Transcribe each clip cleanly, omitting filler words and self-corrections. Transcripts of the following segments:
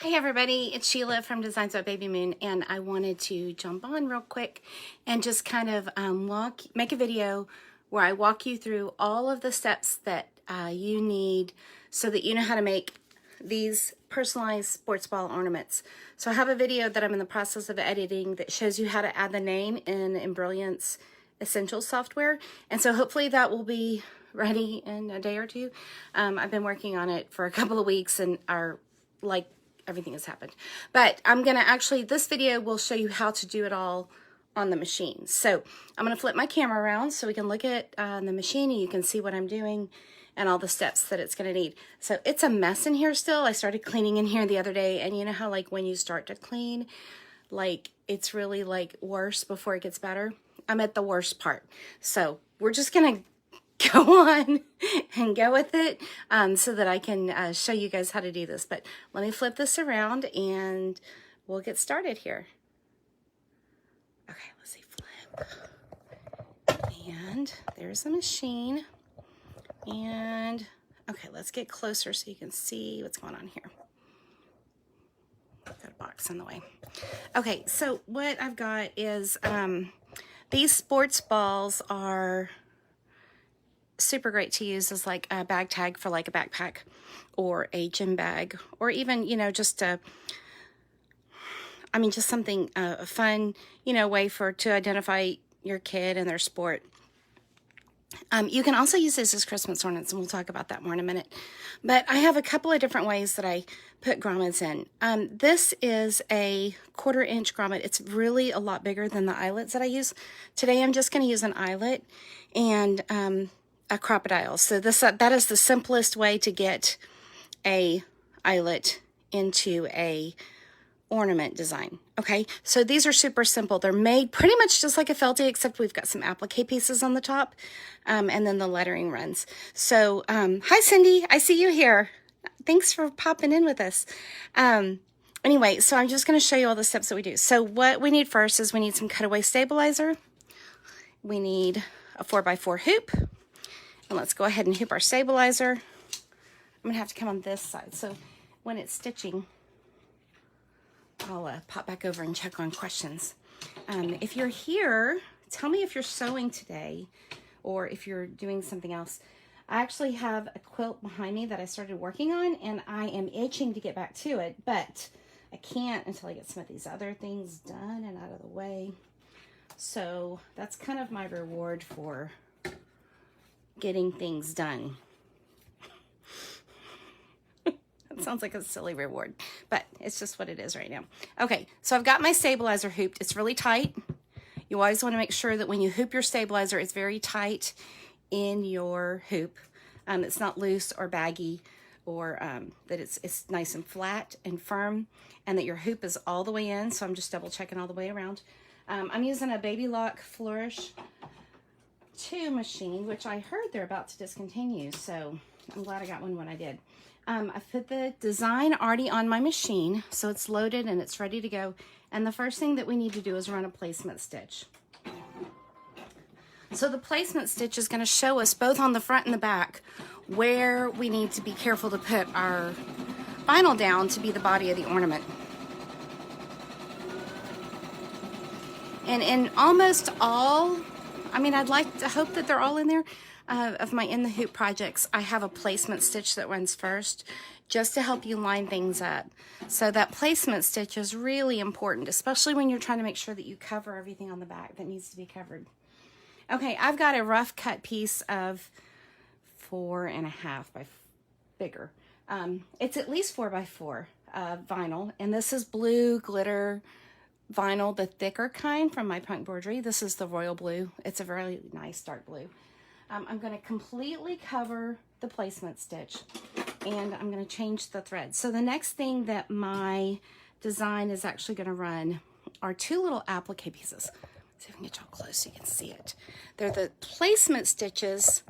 Hi everybody, it's Sheila from Designs by Baby Moon, and I wanted to jump on real quick and just kind of make a video where I walk you through all of the steps that you need so that you know how to make these personalized sports ball ornaments. So I have a video that I'm in the process of editing that shows you how to add the name in Brilliance Essential software, and so hopefully that will be ready in a day or two. I've been working on it for a couple of weeks and everything has happened. But I'm going to actually, this video will show you how to do it all on the machine. So I'm going to flip my camera around so we can look at the machine and you can see what I'm doing and all the steps that it's going to need. So it's a mess in here still. I started cleaning in here the other day, and you know how like when you start to clean, like it's really like worse before it gets better? I'm at the worst part. So we're just going to go on and go with it so that I can show you guys how to do this. But let me flip this around and we'll get started here. Okay, let's see, flip. And there's the machine. And okay, let's get closer so you can see what's going on here. Got a box in the way. Okay, so what I've got is these sports balls are super great to use as like a bag tag for like a backpack or a gym bag, or even, you know, just just something fun, you know, way to identify your kid and their sport. You can also use this as Christmas ornaments, and we'll talk about that more in a minute. But I have a couple of different ways that I put grommets in. This is a 1/4 inch grommet. It's really a lot bigger than the eyelets that I use. Today I'm just going to use an eyelet and a crocodile. So that is the simplest way to get a eyelet into a ornament design. Okay, so these are super simple. They're made pretty much just like a felty, except we've got some applique pieces on the top, and then the lettering runs. So hi Cindy, I see you here. Thanks for popping in with us. Anyway, so I'm just going to show you all the steps that we do. So what we need first is we need some cutaway stabilizer. We need a 4x4 hoop. And let's go ahead and hoop our stabilizer. I'm going to have to come on this side. So when it's stitching, I'll pop back over and check on questions. If you're here, tell me if you're sewing today or if you're doing something else. I actually have a quilt behind me that I started working on, and I am itching to get back to it, but I can't until I get some of these other things done and out of the way. So that's kind of my reward for getting things done. It sounds like a silly reward, but it's just what it is right now. Okay, so I've got my stabilizer hooped. It's really tight. You always want to make sure that when you hoop your stabilizer, it's very tight in your hoop. It's not loose or baggy, or that it's nice and flat and firm, and that your hoop is all the way in. So I'm just double checking all the way around. I'm using a Baby Lock Flourish 2 machine, which I heard they're about to discontinue, so I'm glad I got one when I did. I put the design already on my machine, so it's loaded and it's ready to go. And the first thing that we need to do is run a placement stitch. So the placement stitch is going to show us both on the front and the back where we need to be careful to put our vinyl down to be the body of the ornament. And in almost all, I'd like to hope that they're all in there, of my In the Hoop projects, I have a placement stitch that runs first just to help you line things up. So that placement stitch is really important, especially when you're trying to make sure that you cover everything on the back that needs to be covered. Okay, I've got a rough cut piece of 4.5 by bigger. It's at least 4x4 vinyl, and this is blue glitter vinyl, the thicker kind from my Punk Broderie. This is the royal blue. It's a very nice dark blue. I'm going to completely cover the placement stitch, and I'm going to change the thread. So the next thing that my design is actually going to run are 2 little applique pieces. Let's see if I can get y'all close so you can see it. They're the placement stitches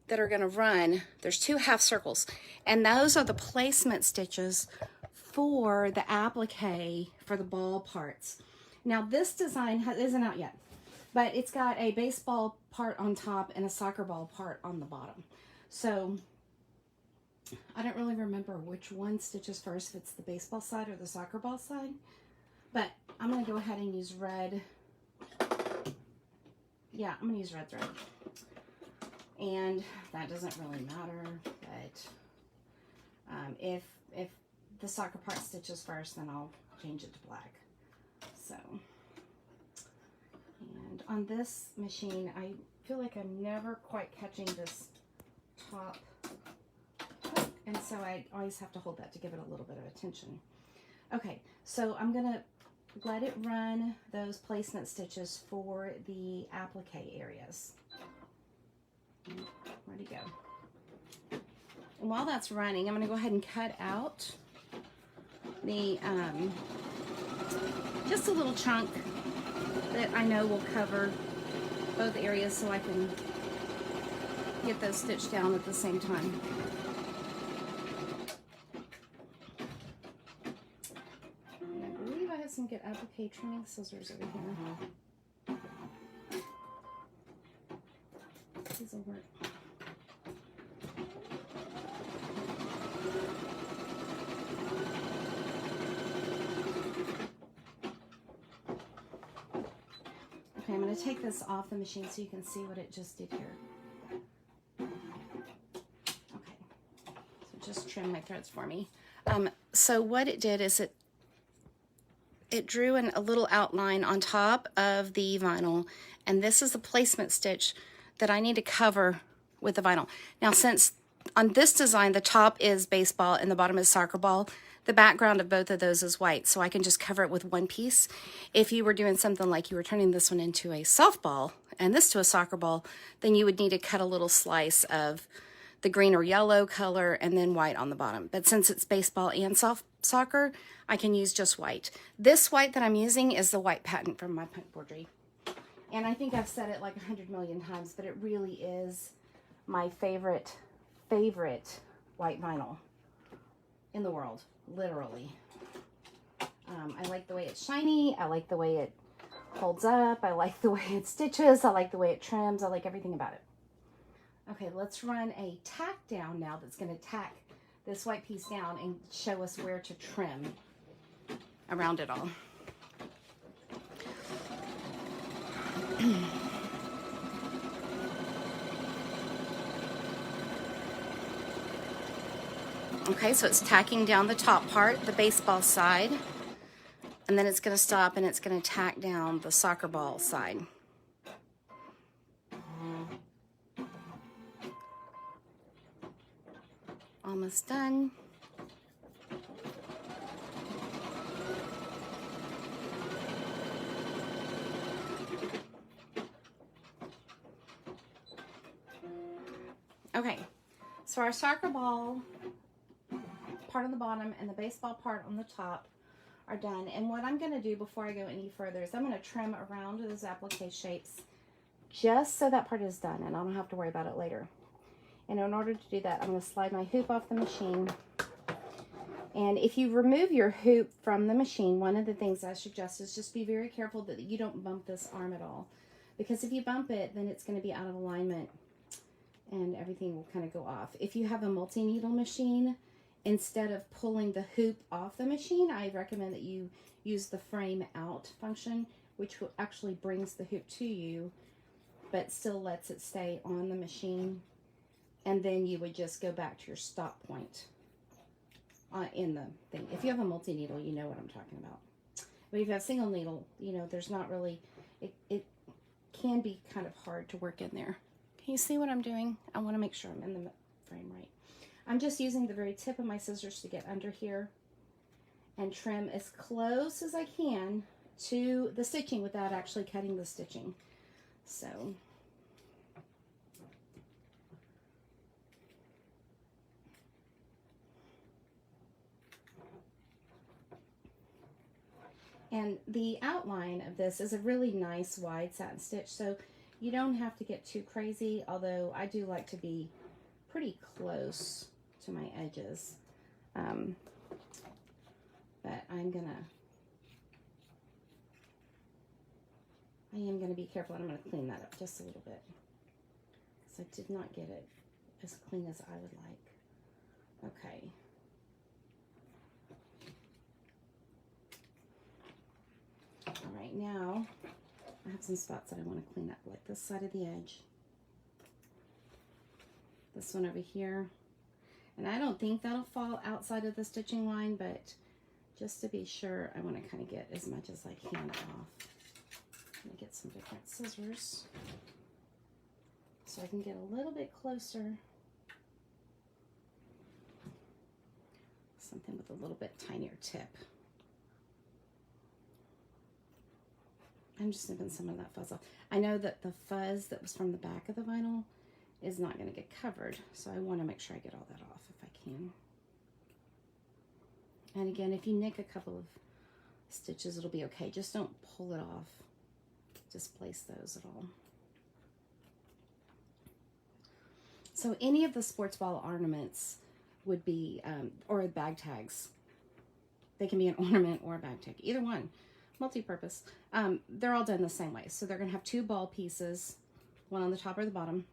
that are going to run. There's 2 half circles, and those are the placement stitches for the applique for the ball parts. Now this design isn't out yet, but it's got a baseball part on top and a soccer ball part on the bottom. So I don't really remember which one stitches first, if it's the baseball side or the soccer ball side, but I'm going to go ahead and use red. Yeah, I'm going to use red thread. And that doesn't really matter, but if the soccer part stitches first, then I'll change it to black. So, and on this machine, I feel like I'm never quite catching this top hook, and so I always have to hold that to give it a little bit of attention. Okay, so I'm gonna let it run those placement stitches for the applique areas. Where'd he go? And while that's running, I'm gonna go ahead and cut out the just a little chunk that I know will cover both areas, so I can get those stitched down at the same time. And I believe I have some good applique trimming scissors over here. These will work. Okay, I'm going to take this off the machine so you can see what it just did here. Okay, so just trim my threads for me. So what it did is it drew in a little outline on top of the vinyl, and this is the placement stitch that I need to cover with the vinyl. Now, since on this design the top is baseball and the bottom is soccer ball, the background of both of those is white, so I can just cover it with one piece. If you were doing something like you were turning this one into a softball and this to a soccer ball, then you would need to cut a little slice of the green or yellow color and then white on the bottom. But since it's baseball and soccer, I can use just white. This white that I'm using is the white patent from my punt boardry. And I think I've said it like 100 million times, but it really is my favorite white vinyl in the world, literally. I like the way it's shiny. I like the way it holds up. I like the way it stitches. I like the way it trims. I like everything about it. Okay, let's run a tack down now that's going to tack this white piece down and show us where to trim around it all. Okay, so it's tacking down the top part, the baseball side, and then it's going to stop and it's going to tack down the soccer ball side. Almost done. Okay, so our soccer ball part on the bottom and the baseball part on the top are done. And what I'm going to do before I go any further is I'm going to trim around those applique shapes just so that part is done and I don't have to worry about it later. And in order to do that, I'm going to slide my hoop off the machine. And if you remove your hoop from the machine, one of the things I suggest is just be very careful that you don't bump this arm at all. Because if you bump it, then it's going to be out of alignment and everything will kind of go off. If you have a multi-needle machine, instead of pulling the hoop off the machine, I recommend that you use the frame out function, which actually brings the hoop to you, but still lets it stay on the machine. And then you would just go back to your stop point in the thing. If you have a multi-needle, you know what I'm talking about. But if you have single needle, you know, there's not really, it can be kind of hard to work in there. Can you see what I'm doing? I want to make sure I'm in the frame right. I'm just using the very tip of my scissors to get under here and trim as close as I can to the stitching without actually cutting the stitching. So, and the outline of this is a really nice wide satin stitch, so you don't have to get too crazy, although I do like to be pretty close to my edges. But I am gonna be careful, and I'm gonna clean that up just a little bit because I did not get it as clean as I would like. Okay. All right, now I have some spots that I want to clean up, like this side of the edge. This one over here. And I don't think that'll fall outside of the stitching line, but just to be sure, I want to kind of get as much as I can off. I'm going to get some different scissors so I can get a little bit closer. Something with a little bit tinier tip. I'm just snipping some of that fuzz off. I know that the fuzz that was from the back of the vinyl is not going to get covered, so I want to make sure I get all that off if I can. And again, if you nick a couple of stitches, it'll be okay. Just don't pull it off. Displace those at all. So any of the sports ball ornaments would be, or bag tags. They can be an ornament or a bag tag, either one, multi-purpose. They're all done the same way. So they're gonna have two ball pieces, one on the top or the bottom,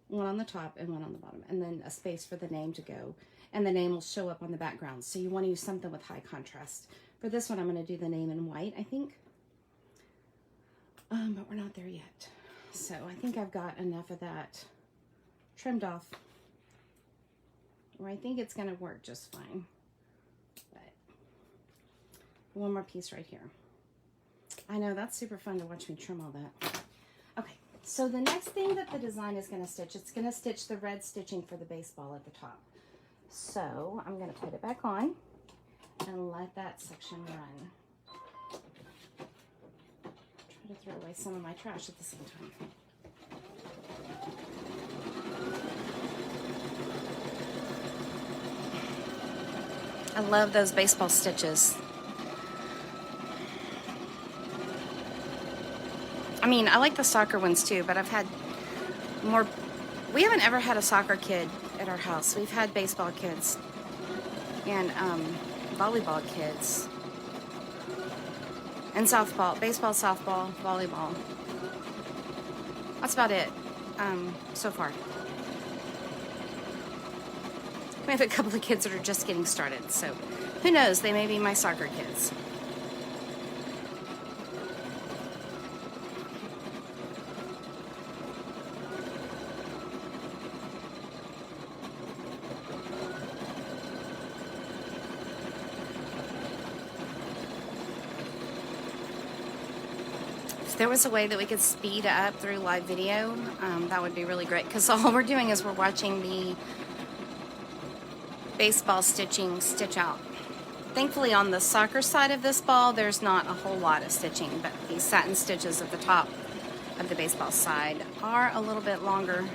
one on the top and one on the bottom, and then a space for the name to go. And the name will show up on the background. So you wanna use something with high contrast. For this one, I'm gonna do the name in white, I think. But we're not there yet. So I think I've got enough of that trimmed off, or I think it's gonna work just fine. But one more piece right here. I know, that's super fun to watch me trim all that. Okay, so the next thing that the design is gonna stitch, it's gonna stitch the red stitching for the baseball at the top. So I'm gonna put it back on and let that section run. Try to throw away some of my trash at the same time. I love those baseball stitches. I mean, I like the soccer ones too, but I've had more. We haven't ever had a soccer kid at our house. We've had baseball kids and volleyball kids and softball, baseball, softball, volleyball. That's about it so far. We have a couple of kids that are just getting started, so who knows, they may be my soccer kids. If there was a way that we could speed up through live video, that would be really great, because all we're doing is we're watching the baseball stitching stitch out. Thankfully on the soccer side of this ball there's not a whole lot of stitching, but these satin stitches at the top of the baseball side are a little bit longer.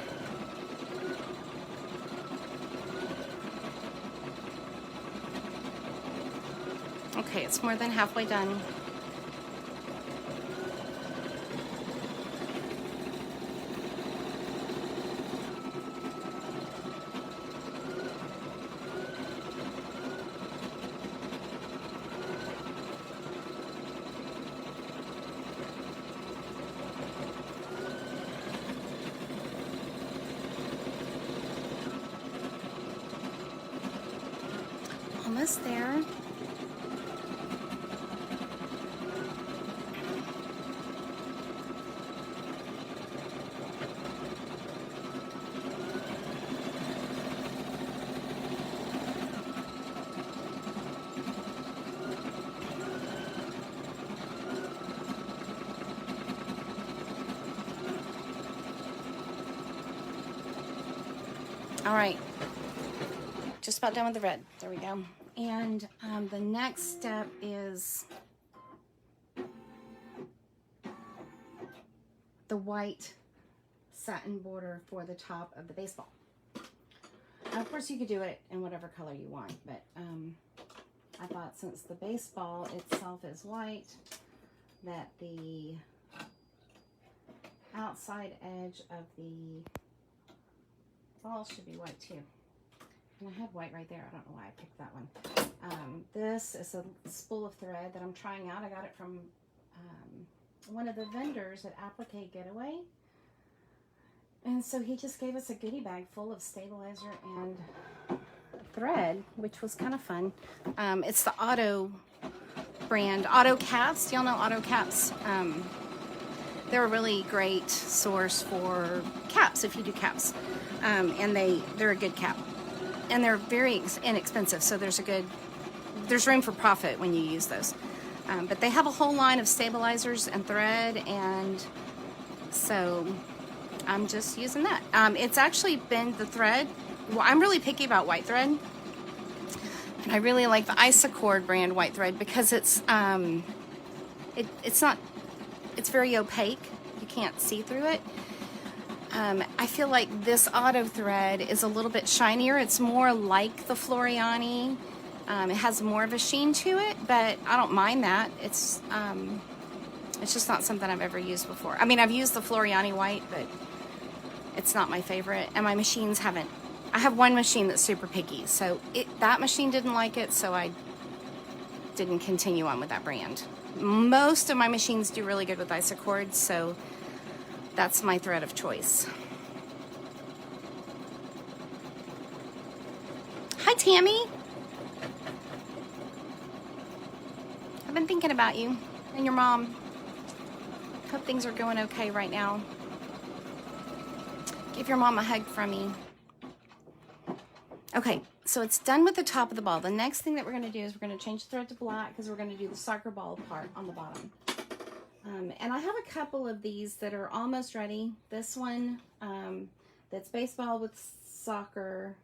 Okay, it's more than halfway done. Almost there. All right, just about done with the red. There we go. And the next step is the white satin border for the top of the baseball. Now, of course, you could do it in whatever color you want, but I thought since the baseball itself is white, that the outside edge of the ball should be white too. And I had white right there. I don't know why I picked that one. This is a spool of thread that I'm trying out. I got it from one of the vendors at Applique Getaway. And so he just gave us a goodie bag full of stabilizer and thread, which was kind of fun. It's the Auto brand, Auto Caps. Y'all know Auto Caps? They're a really great source for caps if you do caps. And they're a good cap. And they're very inexpensive, so there's room for profit when you use those. But they have a whole line of stabilizers and thread, and so I'm just using that. It's actually been the thread. Well, I'm really picky about white thread, and I really like the Applique brand white thread because it's very opaque. You can't see through it. I feel like this Auto thread is a little bit shinier. It's more like the Floriani. It has more of a sheen to it, but I don't mind that. It's just not something I've ever used before. I mean, I've used the Floriani white, but it's not my favorite, and my machines haven't. I have one machine that's super picky, so that machine didn't like it, so I didn't continue on with that brand. Most of my machines do really good with Applique, so that's my thread of choice. Hi, Tammy. I've been thinking about you and your mom. Hope things are going okay right now. Give your mom a hug from me. Okay, so it's done with the top of the ball. The next thing that we're going to do is we're going to change the thread to black because we're going to do the soccer ball part on the bottom. And I have a couple of these that are almost ready. This one, that's baseball with soccer.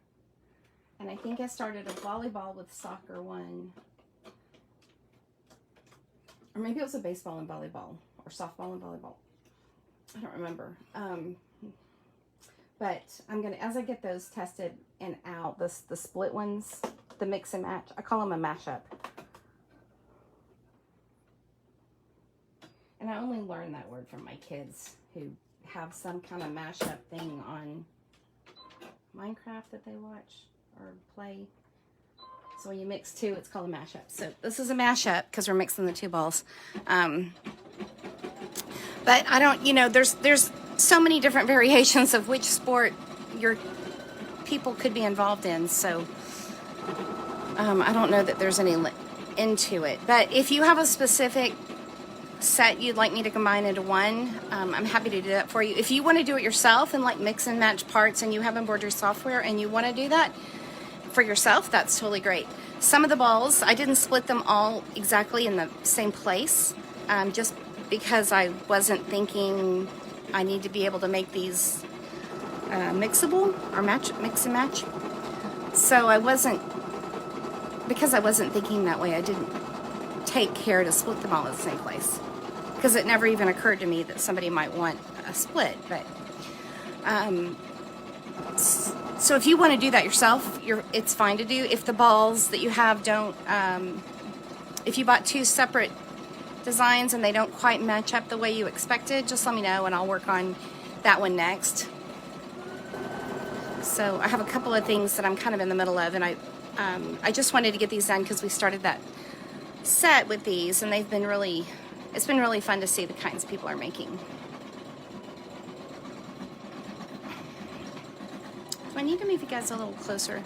And I think I started a volleyball with soccer one. Or maybe it was a baseball and volleyball. Or softball and volleyball. I don't remember. But I'm going to, as I get those tested and out, the split ones, the mix and match, I call them a mashup. And I only learned that word from my kids who have some kind of mashup thing on Minecraft that they watch or play. So when you mix two, it's called a mashup. So this is a mashup because we're mixing the two balls. But I don't, there's so many different variations of which sport your people could be involved in. So I don't know that there's any into it. But if you have a specific set you'd like me to combine into one, I'm happy to do that for you. If you want to do it yourself and like mix and match parts and you have embroidery software and you want to do that for yourself, that's totally great. Some of the balls, I didn't split them all exactly in the same place, just because I wasn't thinking I need to be able to make these mixable or mix and match. So because I wasn't thinking that way, I didn't take care to split them all in the same place. Because it never even occurred to me that somebody might want a split. But so if you want to do that yourself, it's fine to do. If the balls that you have don't, if you bought two separate designs and they don't quite match up the way you expected, just let me know and I'll work on that one next. So I have a couple of things that I'm kind of in the middle of, and I just wanted to get these done because we started that set with these, and it's been really fun to see the kinds people are making. Do I need to move you guys a little closer?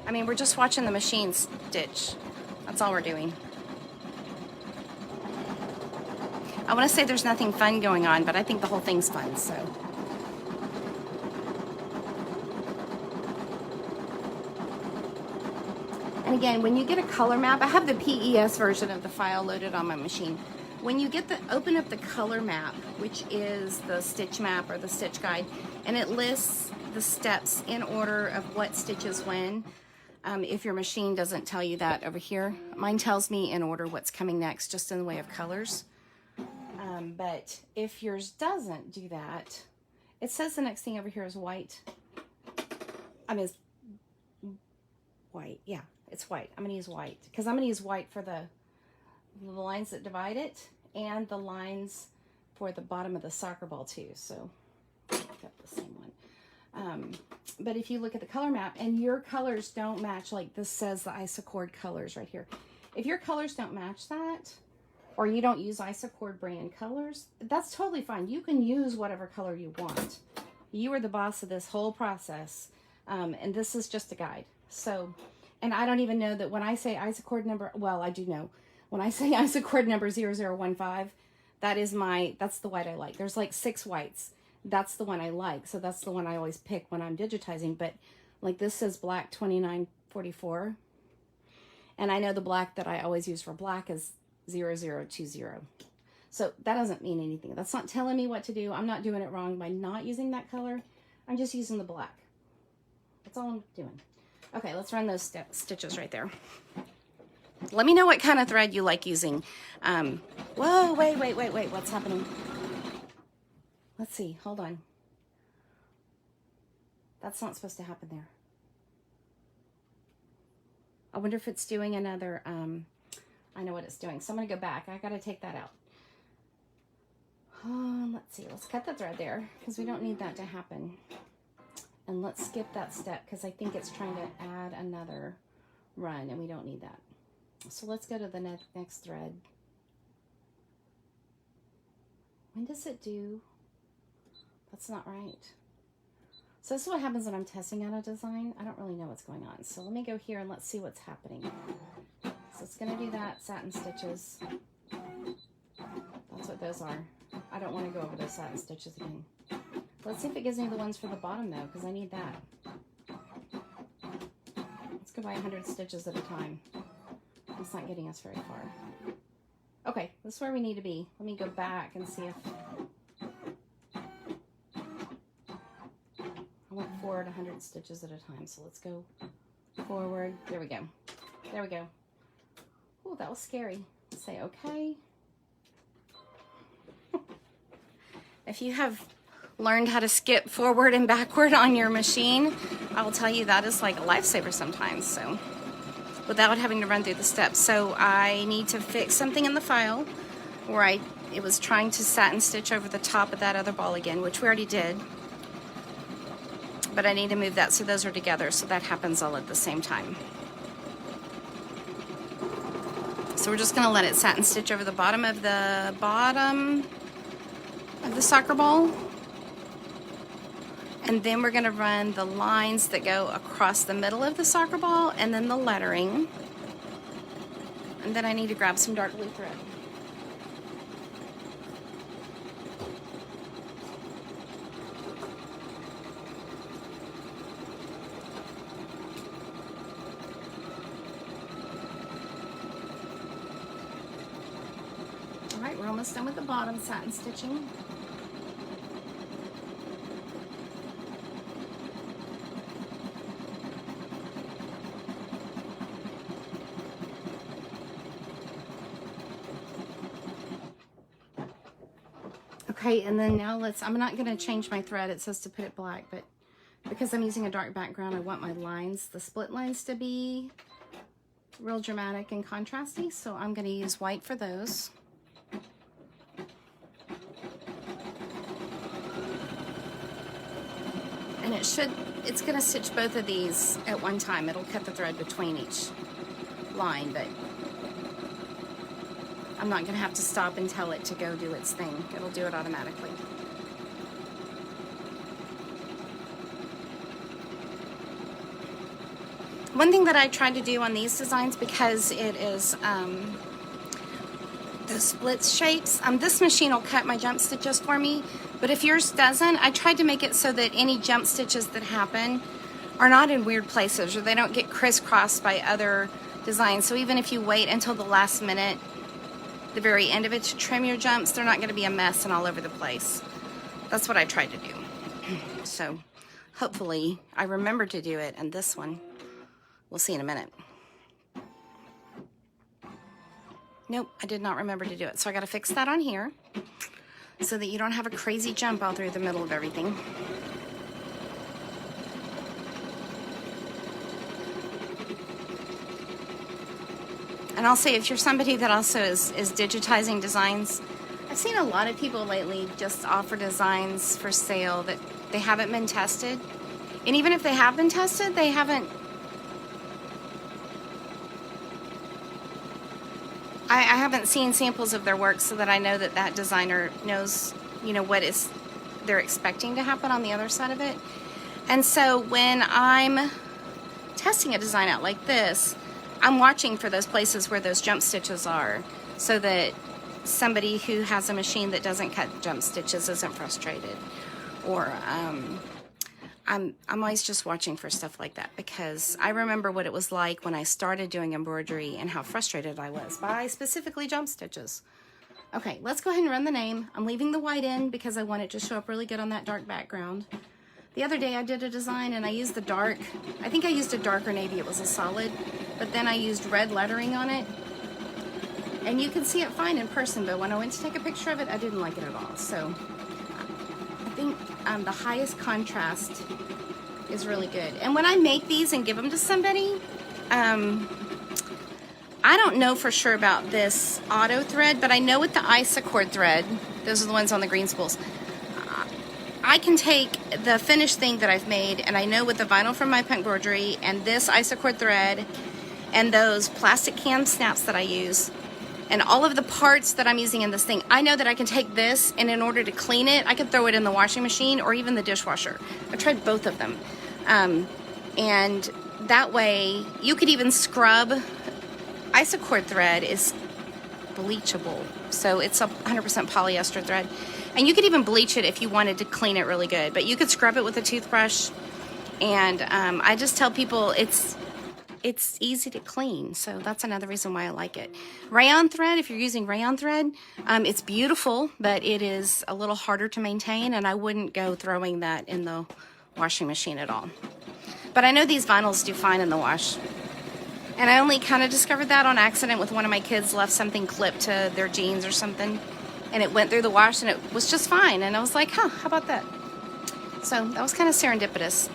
I mean, we're just watching the machine stitch. That's all we're doing. I want to say there's nothing fun going on, but I think the whole thing's fun, so. And again, when you get a color map, I have the PES version of the file loaded on my machine. When you open up the color map, which is the stitch map or the stitch guide, and it lists the steps in order of what stitches when. If your machine doesn't tell you that over here, mine tells me in order what's coming next, just in the way of colors. But if yours doesn't do that, it says the next thing over here is white. It's white. Yeah, it's white. I'm going to use white because I'm going to use white for the lines that divide it and the lines for the bottom of the soccer ball too. So I've got the same one. But if you look at the color map and your colors don't match, like this says the Applique colors right here. If your colors don't match that, or you don't use Applique brand colors, that's totally fine. You can use whatever color you want. You are the boss of this whole process. And this is just a guide. So, and I don't even know that when I say isochord number, well, I do know. When I say isochord number 0015, that's the white I like. There's like 6 whites. That's the one I like. So that's the one I always pick when I'm digitizing. But like this says black 2944. And I know the black that I always use for black is 0020. So that doesn't mean anything. That's not telling me what to do. I'm not doing it wrong by not using that color. I'm just using the black. That's all I'm doing. Okay, let's run those stitches right there. Let me know what kind of thread you like using. Whoa, wait. What's happening? Let's see. Hold on. That's not supposed to happen there. I wonder if it's doing another, I know what it's doing. So I'm going to go back. I got to take that out. Let's see. Let's cut the thread there because we don't need that to happen. And let's skip that step because I think it's trying to add another run and we don't need that. So let's go to the next thread. When does it do? That's not right. So this is what happens when I'm testing out a design. I don't really know what's going on. So let me go here and let's see what's happening. So it's going to do that, satin stitches. That's what those are. I don't want to go over those satin stitches again. Let's see if it gives me the ones for the bottom though, because I need that. Let's go by 100 stitches at a time. It's not getting us very far. Okay, this is where we need to be. Let me go back and see if I went forward 100 stitches at a time. So let's go forward. There we go. There we go. Oh, that was scary. Let's say okay. If you have learned how to skip forward and backward on your machine, I'll tell you that is like a lifesaver sometimes. So without having to run through the steps. So I need to fix something in the file where it was trying to satin stitch over the top of that other ball again, which we already did. But I need to move that so those are together so that happens all at the same time. So we're just gonna let it satin stitch over the bottom of the soccer ball. And then we're gonna run the lines that go across the middle of the soccer ball and then the lettering. And then I need to grab some dark blue thread. All right, we're almost done with the bottom satin stitching. Okay, and then now I'm not going to change my thread. It says to put it black, but because I'm using a dark background, I want my lines, the split lines, to be real dramatic and contrasty. So I'm going to use white for those. And it's going to stitch both of these at one time. It'll cut the thread between each line, but I'm not going to have to stop and tell it to go do its thing. It'll do it automatically. One thing that I tried to do on these designs, because it is the split shapes, this machine will cut my jump stitches for me, but if yours doesn't, I tried to make it so that any jump stitches that happen are not in weird places or they don't get crisscrossed by other designs. So even if you wait until the last minute, the very end of it, to trim your jumps, they're not going to be a mess and all over the place. That's what I tried to do. So hopefully I remember to do it, and this one we'll see in a minute. Nope, I did not remember to do it. So I got to fix that on here so that you don't have a crazy jump all through the middle of everything. And I'll say, if you're somebody that also is digitizing designs, I've seen a lot of people lately just offer designs for sale that they haven't been tested. And even if they have been tested, they haven't, I haven't seen samples of their work so that I know that that designer knows, you know, what they're expecting to happen on the other side of it. And so when I'm testing a design out like this, I'm watching for those places where those jump stitches are, so that somebody who has a machine that doesn't cut jump stitches isn't frustrated. Or I'm always just watching for stuff like that, because I remember what it was like when I started doing embroidery and how frustrated I was by specifically jump stitches. Okay, let's go ahead and run the name. I'm leaving the white in because I want it to show up really good on that dark background. The other day I did a design and I used the dark, I think I used a darker navy, it was a solid, but then I used red lettering on it. And you can see it fine in person, but when I went to take a picture of it, I didn't like it at all. So I think the highest contrast is really good. And when I make these and give them to somebody, I don't know for sure about this auto thread, but I know with the Applique thread, those are the ones on the green spools, I can take the finished thing that I've made, and I know with the vinyl from my punk embroidery and this Applique thread and those plastic cam snaps that I use and all of the parts that I'm using in this thing, I know that I can take this, and in order to clean it, I could throw it in the washing machine or even the dishwasher. I've tried both of them. And that way, you could even scrub. Applique thread is bleachable, so it's a 100% polyester thread. And you could even bleach it if you wanted to clean it really good, but you could scrub it with a toothbrush. And I just tell people it's easy to clean, so that's another reason why I like it. Rayon thread, if you're using rayon thread, it's beautiful, but it is a little harder to maintain, and I wouldn't go throwing that in the washing machine at all. But I know these vinyls do fine in the wash. And I only kind of discovered that on accident with one of my kids left something clipped to their jeans or something, and it went through the wash and it was just fine. And I was like, huh, how about that? So that was kind of serendipitous.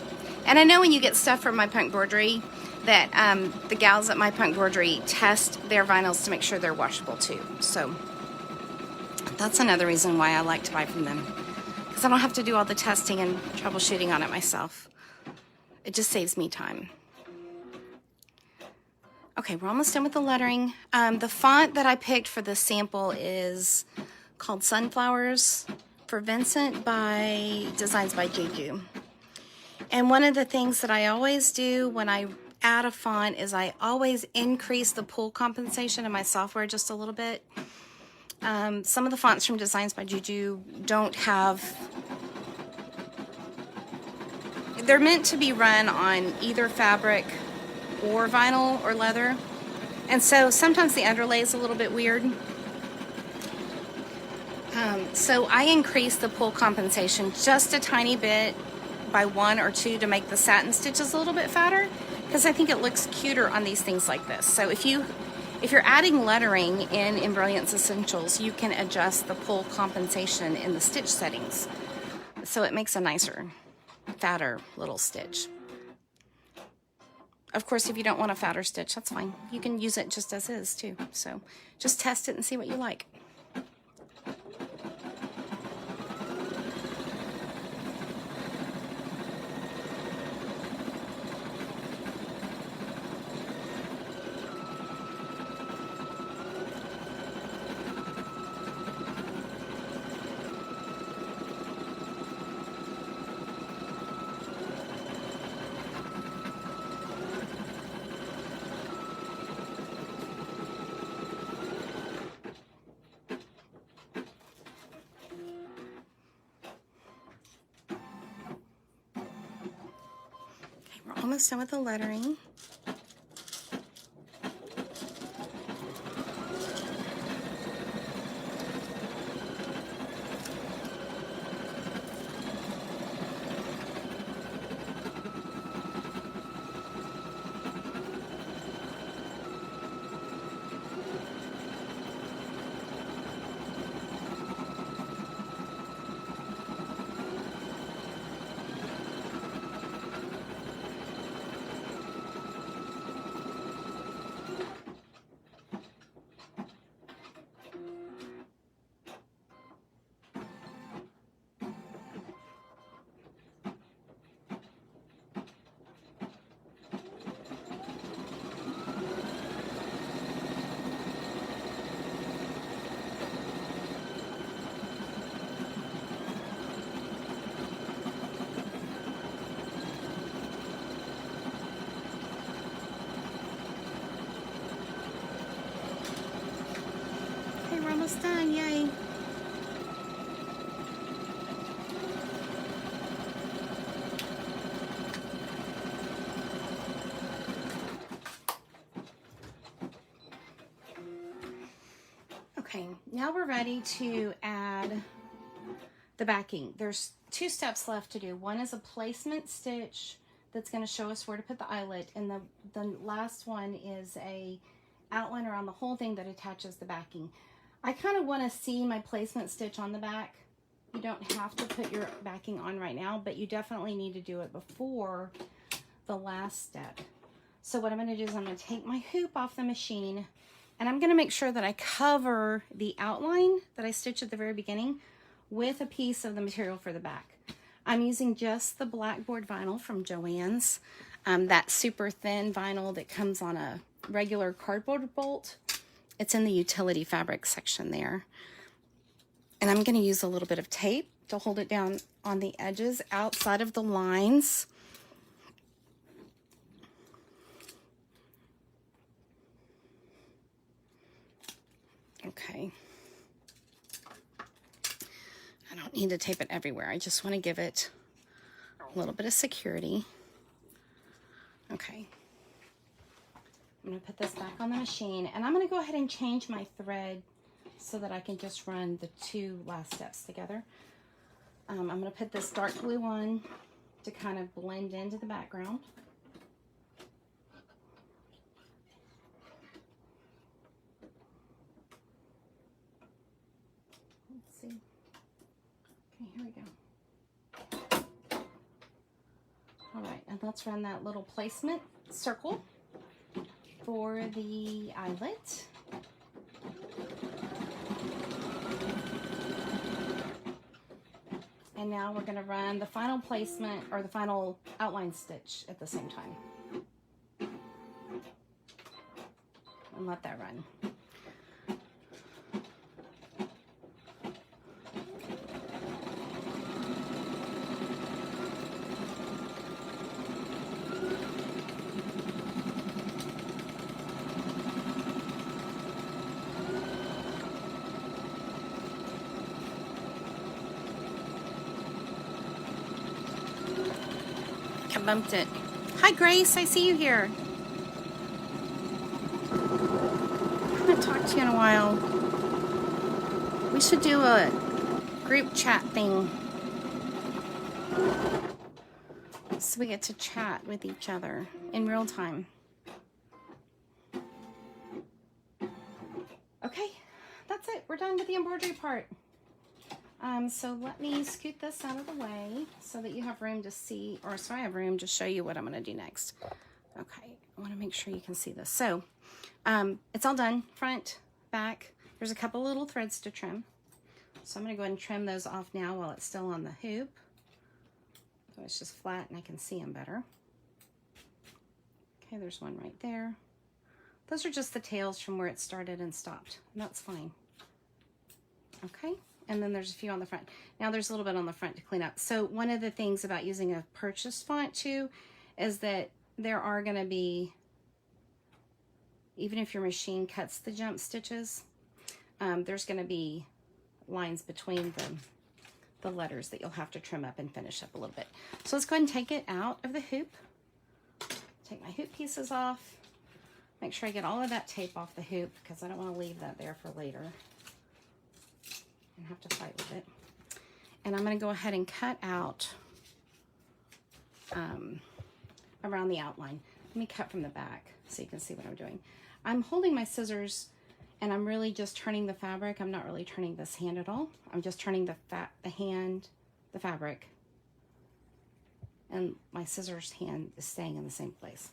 And I know when you get stuff from my punk embroidery that the gals at my punk embroidery test their vinyls to make sure they're washable too. So that's another reason why I like to buy from them, because I don't have to do all the testing and troubleshooting on it myself. It just saves me time. Okay, we're almost done with the lettering. The font that I picked for this sample is called Sunflowers for Vincent by Designs by Jeju. And one of the things that I always do when I add a font is I always increase the pull compensation in my software just a little bit. Some of the fonts from Designs by Jeju don't have, they're meant to be run on either fabric or vinyl or leather, and so sometimes the underlay is a little bit weird. So I increase the pull compensation just a tiny bit by 1 or 2 to make the satin stitches a little bit fatter, because I think it looks cuter on these things like this. So if you're adding lettering in Brilliance Essentials, you can adjust the pull compensation in the stitch settings, so it makes a nicer, fatter little stitch. Of course, if you don't want a fatter stitch, that's fine. You can use it just as is too. So just test it and see what you like. We're almost done with the lettering. almost done, yay. Okay, now we're ready to add the backing. There's 2 steps left to do. One is a placement stitch that's going to show us where to put the eyelet, and the last one is a outline around the whole thing that attaches the backing. I kind of want to see my placement stitch on the back. You don't have to put your backing on right now, but you definitely need to do it before the last step. So what I'm going to do is I'm going to take my hoop off the machine, and I'm going to make sure that I cover the outline that I stitched at the very beginning with a piece of the material for the back. I'm using just the blackboard vinyl from Joann's, that super thin vinyl that comes on a regular cardboard bolt. It's in the utility fabric section there. And I'm going to use a little bit of tape to hold it down on the edges outside of the lines. Okay. I don't need to tape it everywhere. I just want to give it a little bit of security. Okay. I'm going to put this back on the machine, and I'm going to go ahead and change my thread so that I can just run the 2 last steps together. I'm going to put this dark blue on to kind of blend into the background. Let's see. Okay, here we go. All right, and let's run that little placement circle for the eyelet. And now we're going to run the final placement, or the final outline stitch at the same time. And let that run. I bumped it. Hi, Grace. I see you here. I haven't talked to you in a while. We should do a group chat thing, so we get to chat with each other in real time. Okay, that's it. We're done with the embroidery part. So let me scoot this out of the way so that you have room to see, or so I have room to show you what I'm going to do next. Okay, I want to make sure you can see this. So it's all done, front, back. There's a couple little threads to trim. So I'm going to go ahead and trim those off now while it's still on the hoop. So it's just flat and I can see them better. Okay, there's one right there. Those are just the tails from where it started and stopped. And that's fine. Okay. And then there's a few on the front. Now there's a little bit on the front to clean up. So one of the things about using a purchased font too is that there are going to be, even if your machine cuts the jump stitches, there's going to be lines between the letters that you'll have to trim up and finish up a little bit. So let's go ahead and take it out of the hoop. Take my hoop pieces off. Make sure I get all of that tape off the hoop because I don't want to leave that there for later and have to fight with it. And I'm going to go ahead and cut out around the outline. Let me cut from the back so you can see what I'm doing. I'm holding my scissors and I'm really just turning the fabric. I'm not really turning this hand at all. I'm just turning the fabric, and my scissors hand is staying in the same place.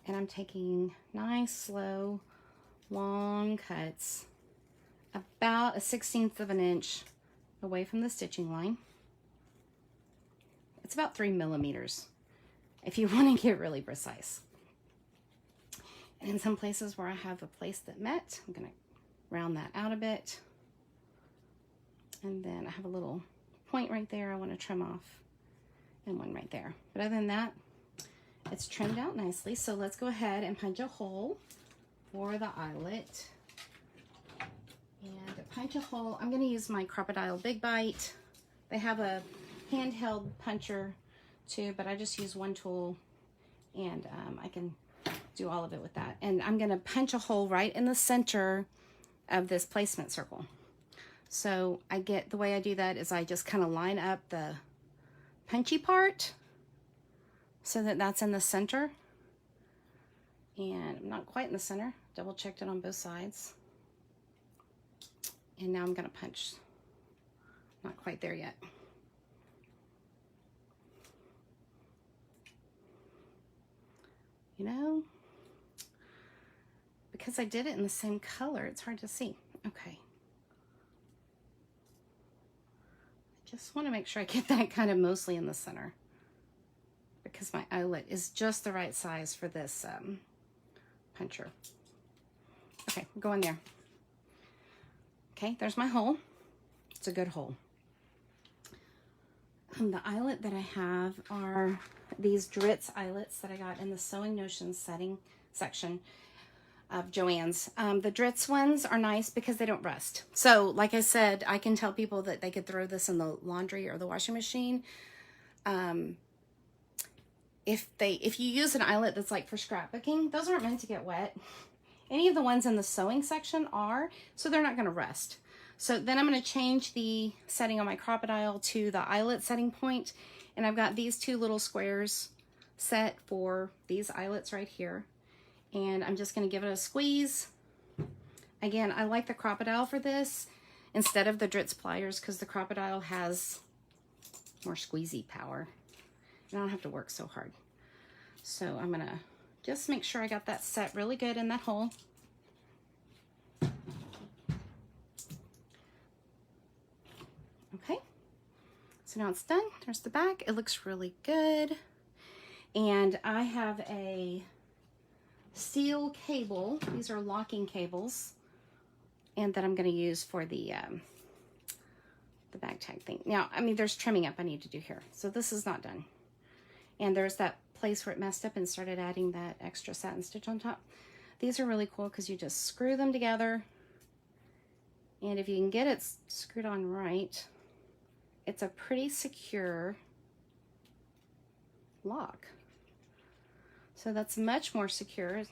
And I'm taking nice, slow, long cuts, about a 1/16 of an inch away from the stitching line. It's about 3 millimeters if you want to get really precise. And in some places where I have a place that met, I'm going to round that out a bit. And then I have a little point right there I want to trim off, and one right there. But other than that, it's trimmed out nicely. So let's go ahead and punch a hole for the eyelet. And to punch a hole, I'm going to use my Crocodile Big Bite. They have a handheld puncher too, but I just use one tool, and I can do all of it with that. And I'm going to punch a hole right in the center of this placement circle. So the way I do that is I just kind of line up the punchy part so that that's in the center. And I'm not quite in the center. Double checked it on both sides. And now I'm going to punch. Not quite there yet. You know, because I did it in the same color, it's hard to see. Okay. I just want to make sure I get that kind of mostly in the center, because my eyelet is just the right size for this puncher. Okay, go in there. Okay, there's my hole. It's a good hole. The eyelet that I have are these Dritz eyelets that I got in the Sewing Notions section of Joann's. The Dritz ones are nice because they don't rust. So like I said, I can tell people that they could throw this in the laundry or the washing machine. If you use an eyelet that's like for scrapbooking, those aren't meant to get wet. Any of the ones in the sewing section are, so they're not going to rust. So then I'm going to change the setting on my Crocodile to the eyelet setting point, and I've got these two little squares set for these eyelets right here, and I'm just going to give it a squeeze. Again, I like the Crocodile for this instead of the Dritz pliers because the Crocodile has more squeezy power and I don't have to work so hard. So I'm going to just make sure I got that set really good in that hole. Okay, so now it's done. There's the back. It looks really good. And I have a steel cable. These are locking cables, and that I'm going to use for the bag tag thing. Now, I mean, there's trimming up I need to do here, so this is not done. And there's that place where it messed up and started adding that extra satin stitch on top. These are really cool because you just screw them together, and if you can get it screwed on right, it's a pretty secure lock. So that's much more secure.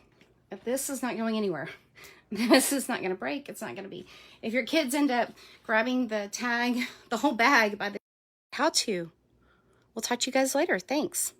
If this is not going anywhere, this is not going to break. It's not going to be. If your kids end up grabbing the tag, the whole bag by the how to. We'll talk to you guys later. Thanks.